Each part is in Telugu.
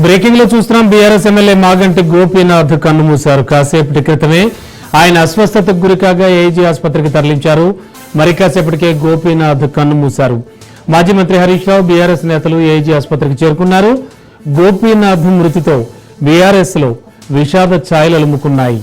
బ్రేకింగ్ లో చూస్తున్నాం. బీఆర్ఎస్ ఎమ్మెల్యే మాగంటి గోపీనాథ్ కన్నుమూశారు. కాసేపటి క్రితమే ఆయన అస్వస్థతకు గురికాగా ఏజీ ఆసుపత్రికి తరలించారు. మరి కాసేపటికే గోపీనాథ్ కన్నుమూశారు. మాజీ మంత్రి హరీష్ రావు, బీఆర్ఎస్ నేతలు ఏజీ ఆసుపత్రికి చేరుకున్నారు. గోపీనాథ్ మృతితో బీఆర్ఎస్ లో విషాద ఛాయలు అలుముకున్నాయి.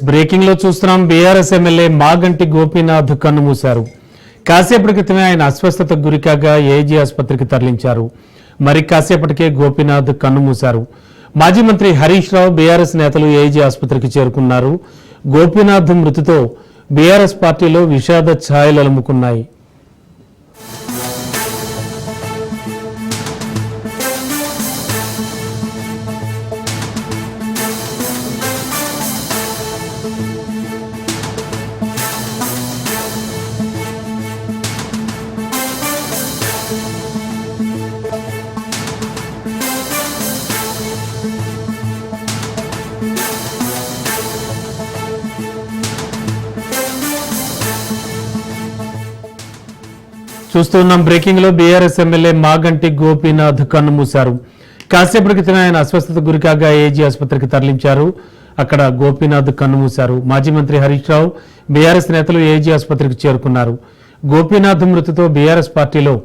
బ్రేకింగ్ లో చూస్తున్నాం. బీఆర్ఎస్ ఎమ్మెల్యే మాగంటి గోపీనాథ్ కన్నుమూశారు. కాసేపటి క్రితమే ఆయన అస్వస్థతకు గురికాగా ఏజీ ఆసుపత్రికి తరలించారు. మరి కాసేపటికే గోపీనాథ్ కన్నుమూశారు. మాజీ మంత్రి హరీష్ రావు, బీఆర్ఎస్ నేతలు ఏజీ ఆసుపత్రికి చేరుకున్నారు. గోపీనాథ్ మృతితో బీఆర్ఎస్ పార్టీలో విషాద ఛాయలు అలుముకున్నాయి. చూస్తున్నాం. బ్రేకింగ్ లో బీఆర్ఎస్ ఎమ్మెల్యే మాగంటి గోపీనాథ్ కన్నుమూశారు. కాసేపటి క్రితమే ఆయన అస్వస్థత గురికాగా ఏజీ ఆసుపత్రికి తరలించారు. అక్కడ గోపీనాథ్ కన్నుమూశారు. మాజీ మంత్రి హరీష్ రావు, బీఆర్ఎస్ నేతలు ఏజీ ఆసుపత్రికి చేరుకున్నారు. గోపీనాథ్ మృతితో బీఆర్ఎస్ పార్టీలో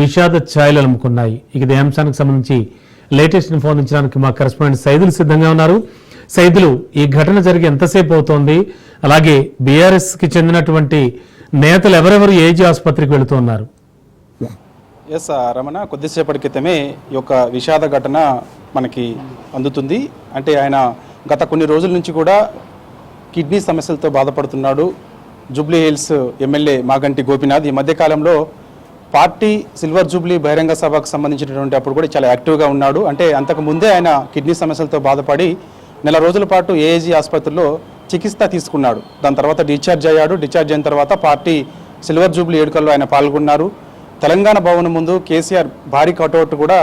విషాద ఛాయలు అలుముకున్నాయి. ఇదే అంశానికి సంబంధించి లేటెస్ట్ ఇన్ఫర్మేషన్ మా కరెస్పాండెంట్ సైదులు సిద్ధంగా ఉన్నారు. సైదులు, ఈ ఘటన జరిగి ఎంతసేపు అవుతోంది? అలాగే బీఆర్ఎస్ కి చెందినటువంటి నేతలు ఎవరెవరు ఏజీ ఆసుపత్రికి వెళుతున్నారు? రమణ, కొద్దిసేపటి క్రితమే ఈ యొక్క విషాద ఘటన మనకి అందుతుంది. అంటే ఆయన గత కొన్ని రోజుల నుంచి కూడా కిడ్నీ సమస్యలతో బాధపడుతున్నాడు. Jubilee hills MLA Maganti Gopinath ఈ మధ్యకాలంలో పార్టీ సిల్వర్ జూబ్లీ బహిరంగ సభకు సంబంధించినటువంటి అప్పుడు కూడా చాలా యాక్టివ్గా ఉన్నాడు. అంటే అంతకు ముందే ఆయన కిడ్నీ సమస్యలతో బాధపడి నెల రోజుల పాటు ఏఏజీ ఆసుపత్రిలో చికిత్స తీసుకున్నాడు. దాని తర్వాత డిశ్చార్జ్ అయ్యాడు. డిశ్చార్జ్ అయిన తర్వాత పార్టీ సిల్వర్ జూబ్లీ వేడుకల్లో ఆయన పాల్గొన్నారు. తెలంగాణ భవన్ ముందు కేసీఆర్ భారీ కటౌట్ కూడా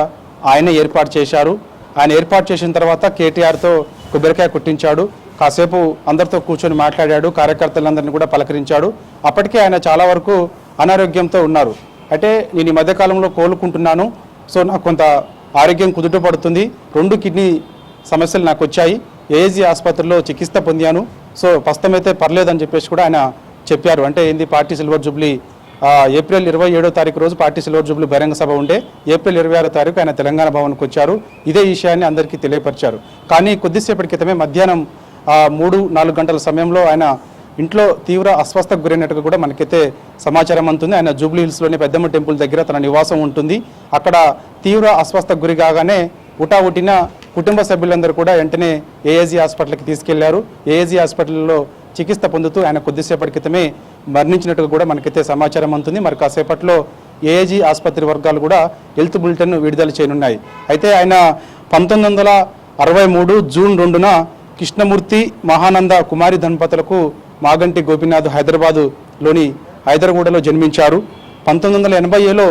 ఆయనే ఏర్పాటు చేశారు. ఆయన ఏర్పాటు చేసిన తర్వాత కేటీఆర్తో కొబ్బరికాయ కుట్టించాడు. కాసేపు అందరితో కూర్చొని మాట్లాడాడు. కార్యకర్తలందరినీ కూడా పలకరించాడు. అప్పటికే ఆయన చాలా వరకు అనారోగ్యంతో ఉన్నారు. అయితే నేను ఈ మధ్యకాలంలో కోలుకుంటున్నాను, సో నాకు కొంత ఆరోగ్యం కుదుట పడుతుంది, 2 కిడ్నీ సమస్యలు నాకు వచ్చాయి, ఏజీ ఆసుపత్రిలో చికిత్స పొందాను, సో ప్రస్తుతం అయితే పర్లేదని చెప్పేసి కూడా ఆయన చెప్పారు. అంటే ఏంది, పార్టీ సిల్వర్ జూబ్లీ ఏప్రిల్ 27వ తారీఖు రోజు పార్టీ సిల్వర్ జూబ్లీ బహిరంగ సభ ఉండే, ఏప్రిల్ 26వ తారీఖు ఆయన తెలంగాణ భవన్కి వచ్చారు. ఇదే విషయాన్ని అందరికీ తెలియపరిచారు. కానీ కొద్దిసేపటి క్రితమే మధ్యాహ్నం 3-4 గంటల సమయంలో ఆయన ఇంట్లో తీవ్ర అస్వస్థకు గురైనట్టుగా కూడా మనకైతే సమాచారం అందుతుంది. ఆయన జూబ్లీ హిల్స్లోని పెద్దమ్మ టెంపుల్ దగ్గర తన నివాసం ఉంటుంది. అక్కడ తీవ్ర అస్వస్థకు గురి కాగానే ఉటావుటిన కుటుంబ సభ్యులందరూ కూడా వెంటనే ఏఏజీ హాస్పిటల్కి తీసుకెళ్లారు. ఏఏజీ హాస్పిటల్లో చికిత్స పొందుతూ ఆయన కొద్దిసేపటి క్రితమే మరణించినట్టుగా కూడా మనకైతే సమాచారం అందుతుంది. మరి కాసేపట్లో ఏఏజీ ఆసుపత్రి వర్గాలు కూడా హెల్త్ బులెటిన్ విడుదల చేయనున్నాయి. అయితే ఆయన 1963 జూన్ 2న కృష్ణమూర్తి మహానంద కుమారి దంపతులకు మాగంటి గోపీనాథ్ హైదరాబాదులోని హైదరగూడలో జన్మించారు. 1980లో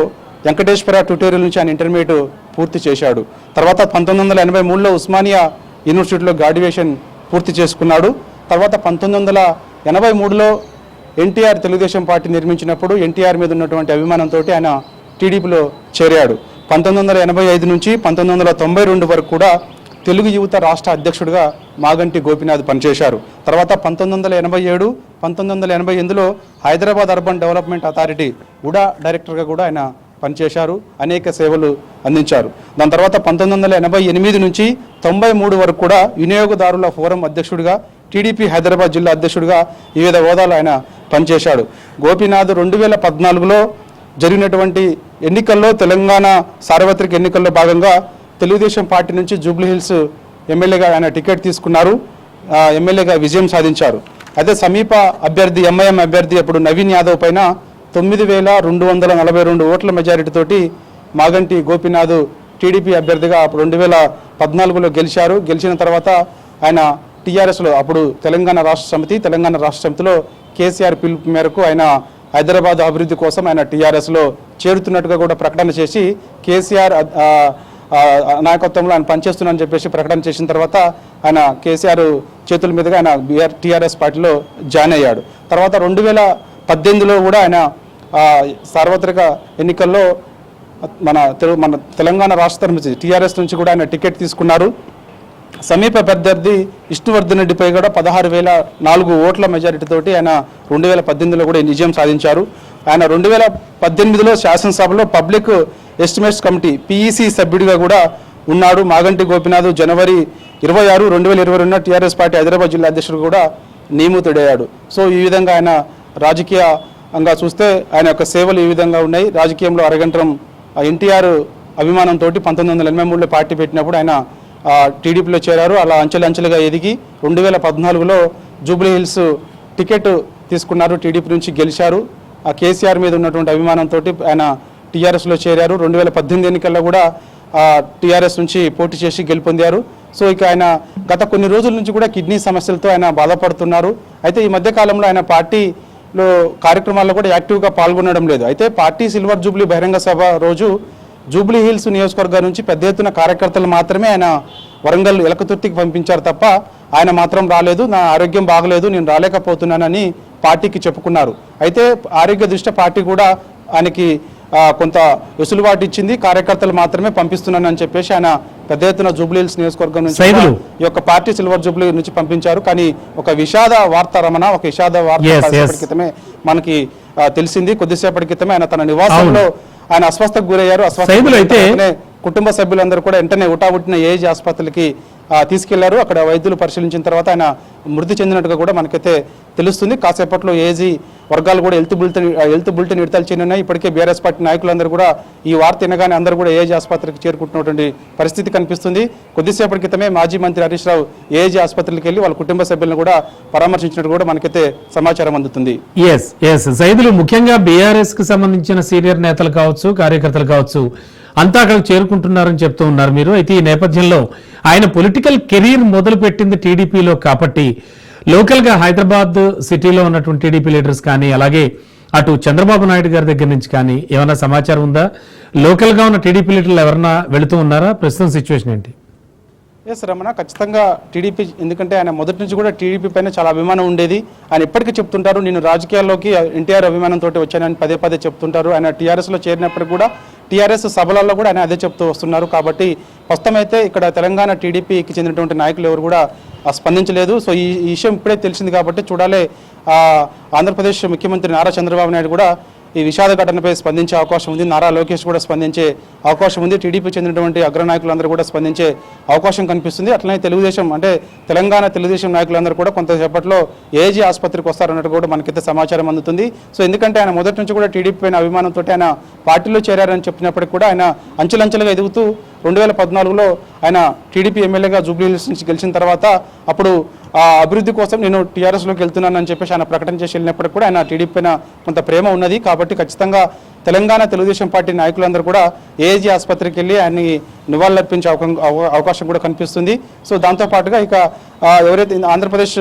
వెంకటేశ్వర ట్యూటోరియల్ నుంచి ఆయన ఇంటర్మీడియట్ పూర్తి చేశాడు. తర్వాత 1983లో ఉస్మానియా యూనివర్సిటీలో గ్రాడ్యుయేషన్ పూర్తి చేసుకున్నాడు. తర్వాత 1983లో ఎన్టీఆర్ తెలుగుదేశం పార్టీ నిర్మించినప్పుడు ఎన్టీఆర్ మీద ఉన్నటువంటి అభిమానంతో ఆయన టీడీపీలో చేరాడు. 1985 నుంచి 1992 వరకు కూడా తెలుగు యువత రాష్ట్ర అధ్యక్షుడిగా మాగంటి గోపీనాథ్ పనిచేశారు. తర్వాత 1987, 1988లో హైదరాబాద్ అర్బన్ డెవలప్మెంట్ అథారిటీ ఉడా డైరెక్టర్గా కూడా ఆయన పనిచేశారు, అనేక సేవలు అందించారు. దాని తర్వాత 1988 నుంచి 93 వరకు కూడా వినియోగదారుల ఫోరం అధ్యక్షుడిగా, టీడీపీ హైదరాబాద్ జిల్లా అధ్యక్షుడిగా వివిధ హోదాలు ఆయన పనిచేశాడు. గోపీనాథ్ 2014లో జరిగినటువంటి ఎన్నికల్లో, తెలంగాణ సార్వత్రిక ఎన్నికల్లో భాగంగా తెలుగుదేశం పార్టీ నుంచి జూబ్లీహిల్స్ ఎమ్మెల్యేగా ఆయన టికెట్ తీసుకున్నారు, ఎమ్మెల్యేగా విజయం సాధించారు. అదే సమీప అభ్యర్థి ఎంఐఎం అభ్యర్థి అప్పుడు నవీన్ యాదవ్ పైన 9,242 ఓట్ల మెజారిటీతోటి మాగంటి గోపీనాథ్ టీడీపీ అభ్యర్థిగా 2014లో గెలిచారు. గెలిచిన తర్వాత ఆయన టీఆర్ఎస్లో, అప్పుడు తెలంగాణ రాష్ట్ర సమితిలో కేసీఆర్ పిలుపు మేరకు ఆయన హైదరాబాద్ అభివృద్ధి కోసం ఆయన టీఆర్ఎస్లో చేరుతున్నట్టుగా కూడా ప్రకటన చేసి, కేసీఆర్ నాయకత్వంలో ఆయన పనిచేస్తున్నానని చెప్పేసి ప్రకటన చేసిన తర్వాత ఆయన కేసీఆర్ చేతుల మీదుగా ఆయన టీఆర్ఎస్ పార్టీలో జాయిన్ అయ్యాడు. తర్వాత 2018లో కూడా ఆయన సార్వత్రిక ఎన్నికల్లో మన తెలంగాణ రాష్ట్ర సమితి టీఆర్ఎస్ నుంచి కూడా ఆయన టికెట్ తీసుకున్నారు. సమీప ప్రత్యర్థి విష్ణువర్ధన్ రెడ్డిపై కూడా 16,004 ఓట్ల మెజారిటీతోటి ఆయన 2018లో కూడా విజయం సాధించారు. ఆయన 2018లో శాసనసభలో పబ్లిక్ ఎస్టిమేట్స్ కమిటీ పీఈసీ సభ్యుడిగా కూడా ఉన్నాడు. మాగంటి గోపీనాథ్ జనవరి 26, 2022 టీఆర్ఎస్ పార్టీ హైదరాబాద్ జిల్లా అధ్యక్షుడు కూడా నియమితుడయ్యాడు. సో ఈ విధంగా ఆయన రాజకీయంగా చూస్తే ఆయన యొక్క సేవలు ఈ విధంగా ఉన్నాయి. రాజకీయంలో అరగంటం ఎన్టీఆర్ అభిమానంతో 1983లో పార్టీ పెట్టినప్పుడు ఆయన టీడీపీలో చేరారు. అలా అంచెలంచెలుగా ఎదిగి 2014లో జూబ్లీహిల్స్ టికెట్ తీసుకున్నారు, టీడీపీ నుంచి గెలిచారు. ఆ కేసీఆర్ మీద ఉన్నటువంటి అభిమానంతో ఆయన టీఆర్ఎస్లో చేరారు. 2018 ఎన్నికల్లో కూడా టీఆర్ఎస్ నుంచి పోటీ చేసి గెలుపొందారు. సో ఇక ఆయన గత కొన్ని రోజుల నుంచి కూడా కిడ్నీ సమస్యలతో ఆయన బాధపడుతున్నారు. అయితే ఈ మధ్య కాలంలో ఆయన పార్టీలో కార్యక్రమాల్లో కూడా యాక్టివ్గా పాల్గొనడం లేదు. అయితే పార్టీ సిల్వర్ జూబ్లీ బహిరంగ సభ రోజు జూబ్లీహిల్స్ నియోజకవర్గం నుంచి పెద్ద ఎత్తున కార్యకర్తలు మాత్రమే ఆయన వరంగల్ ఎలకతుర్తికి పంపించారు తప్ప ఆయన మాత్రం రాలేదు. నా ఆరోగ్యం బాగలేదు, నేను రాలేకపోతున్నానని పార్టీకి చెప్పుకున్నారు. అయితే ఆరోగ్య దృష్ట్యా పార్టీ కూడా ఆయనకి కొంత వెసులుబాటు ఇచ్చింది, కార్యకర్తలు మాత్రమే పంపిస్తున్నానని చెప్పేసి ఆయన పెద్ద ఎత్తున జూబ్లీహిల్స్ నియోజకవర్గం నుంచి ఈ యొక్క పార్టీ సిల్వర్ జూబ్లీ నుంచి పంపించారు. కానీ ఒక విషాద వార్త క్రితమే మనకి తెలిసింది. కొద్దిసేపటి క్రితమే ఆయన తన నివాసంలో ఆయన అస్వస్థకు గురయ్యారు. కుటుంబ సభ్యులందరూ కూడా వెంటనే ఉటావుటిన ఏజ్ ఆసుపత్రికి తీసుకెళ్లారు. అక్కడ వైద్యులు పరిశీలించిన తర్వాత ఆయన మృతి చెందినట్టుగా కూడా మనకైతే తెలుస్తుంది. కాసేపట్లో ఏజీ వర్గాలు కూడా హెల్త్ బులెటిన్ విడుదల చేయనున్నాయి. ఇప్పటికే బీఆర్ఎస్ పార్టీ నాయకులందరూ కూడా ఈ వార్త వినగానే అందరూ కూడా ఏజీ ఆసుపత్రికి చేరుకుంటున్నటువంటి పరిస్థితి కనిపిస్తుంది. కొద్దిసేపటి క్రితమే మాజీ మంత్రి హరీష్ రావు ఏజీ ఆసుపత్రికి వెళ్ళి వాళ్ళ కుటుంబ సభ్యులను కూడా పరామర్శించినట్టు కూడా మనకైతే సమాచారం అందుతుంది. సైదులు ముఖ్యంగా బీఆర్ఎస్ కి సంబంధించిన సీనియర్ నేతలు కావచ్చు, కార్యకర్తలు కావచ్చు, అంతా అక్కడికి చేరుకుంటున్నారని చెప్తూ ఉన్నారు మీరు. అయితే ఈ నేపథ్యంలో ఆయన పొలిటికల్ కెరీర్ మొదలు పెట్టింది టీడీపీలో కాబట్టి లోకల్ గా హైదరాబాద్ సిటీలో ఉన్నటువంటి టీడీపీ లీడర్స్ కానీ, అలాగే అటు చంద్రబాబు నాయుడు గారి దగ్గర నుంచి కానీ ఏమైనా సమాచారం ఉందా? లోకల్ గా ఉన్న టీడీపీ లీడర్లు ఎవరన్నా వెళుతూ ఉన్నారా? ప్రస్తుతం సిచ్యువేషన్ ఏంటి? ఎస్ రమణ, ఖచ్చితంగా టీడీపీ, ఎందుకంటే ఆయన మొదటి నుంచి కూడా టీడీపీ పైన చాలా అభిమానం ఉండేది. ఆయన ఇప్పటికీ చెప్తుంటారు, నేను రాజకీయాల్లోకి ఎన్టీఆర్ అభిమానంతో వచ్చానని పదే చెప్తుంటారు. ఆయన టీఆర్ఎస్లో చేరినప్పటికీ కూడా టీఆర్ఎస్ సభలలో కూడా ఆయన అదే చెప్తూ వస్తున్నారు. కాబట్టి ప్రస్తుతమైతే ఇక్కడ తెలంగాణ టీడీపీకి చెందినటువంటి నాయకులు ఎవరు కూడా స్పందించలేదు. సో ఈ విషయం ఇప్పుడే తెలిసింది కాబట్టి చూడాలి. ఆంధ్రప్రదేశ్ ముఖ్యమంత్రి నారా చంద్రబాబు నాయుడు కూడా ఈ విషాద ఘటనపై స్పందించే అవకాశం ఉంది. నారా లోకేష్ కూడా స్పందించే అవకాశం ఉంది. టీడీపీ చెందినటువంటి అగ్రనాయకులందరూ కూడా స్పందించే అవకాశం కనిపిస్తుంది. అట్లనే తెలుగుదేశం, అంటే తెలంగాణ తెలుగుదేశం నాయకులందరూ కూడా కొంతసేపట్లో ఏజీ ఆసుపత్రికి వస్తారన్నట్టు కూడా మనకైతే సమాచారం అందుతుంది. సో ఎందుకంటే ఆయన మొదటి నుంచి కూడా టీడీపీ పైన అభిమానంతో ఆయన పార్టీలో చేరారని చెప్పినప్పటికీ కూడా ఆయన అంచెలంచెలుగా ఎదుగుతూ 2014లో ఆయన టీడీపీ ఎమ్మెల్యేగా జూబ్లీహిల్స్ నుంచి గెలిచిన తర్వాత అప్పుడు అభివృద్ధి కోసం నేను టీఆర్ఎస్లోకి వెళ్తున్నానని చెప్పేసి ఆయన ప్రకటన చేసి వెళ్ళినప్పటికీ కూడా ఆయన టీడీపీ పైన కొంత ప్రేమ ఉన్నది. కాబట్టి ఖచ్చితంగా తెలంగాణ తెలుగుదేశం పార్టీ నాయకులందరూ కూడా ఏజీ ఆసుపత్రికి వెళ్ళి ఆయన్ని నివాళులర్పించే అవకాశం కూడా కనిపిస్తుంది. సో దాంతోపాటుగా ఇక ఎవరైతే ఆంధ్రప్రదేశ్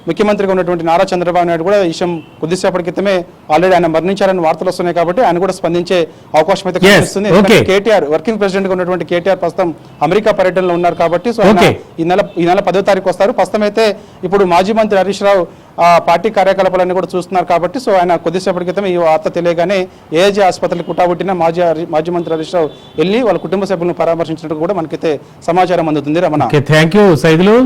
ముఖ్యమంత్రిగా ఉన్నటువంటి నారా చంద్రబాబు నాయుడు కూడా ఈ విషయం కొద్దిసేపటి క్రితమే ఆల్రెడీ ఆయన మరణించారని వార్తలు వస్తున్నాయి కాబట్టి ఆయన కూడా స్పందించే అవకాశం అయితే కనిపిస్తుంది. కేటీఆర్, వర్కింగ్ ప్రెసిడెంట్ గా ఉన్నటువంటి కేటీఆర్ ప్రస్తుతం అమెరికా పర్యటనలో ఉన్నారు కాబట్టి సో ఈ నెల 10వ తారీఖు వస్తారు. ప్రస్తుతం అయితే ఇప్పుడు మాజీ మంత్రి హరీష్ రావు ఆ పార్టీ కార్యకలాపాలన్నీ కూడా చూస్తున్నారు కాబట్టి సో ఆయన కొద్దిసేపటి క్రితం ఈ వార్త తెలియగానే ఏఐజీ ఆసుపత్రికి కుటాబుట్టిన మాజీ మంత్రి హరీష్ రావు వెళ్ళి వాళ్ళ కుటుంబ సభ్యులను పరామర్శించినట్టు కూడా మనకైతే సమాచారం అందుతుంది. రమణ. Thank you Saidulu.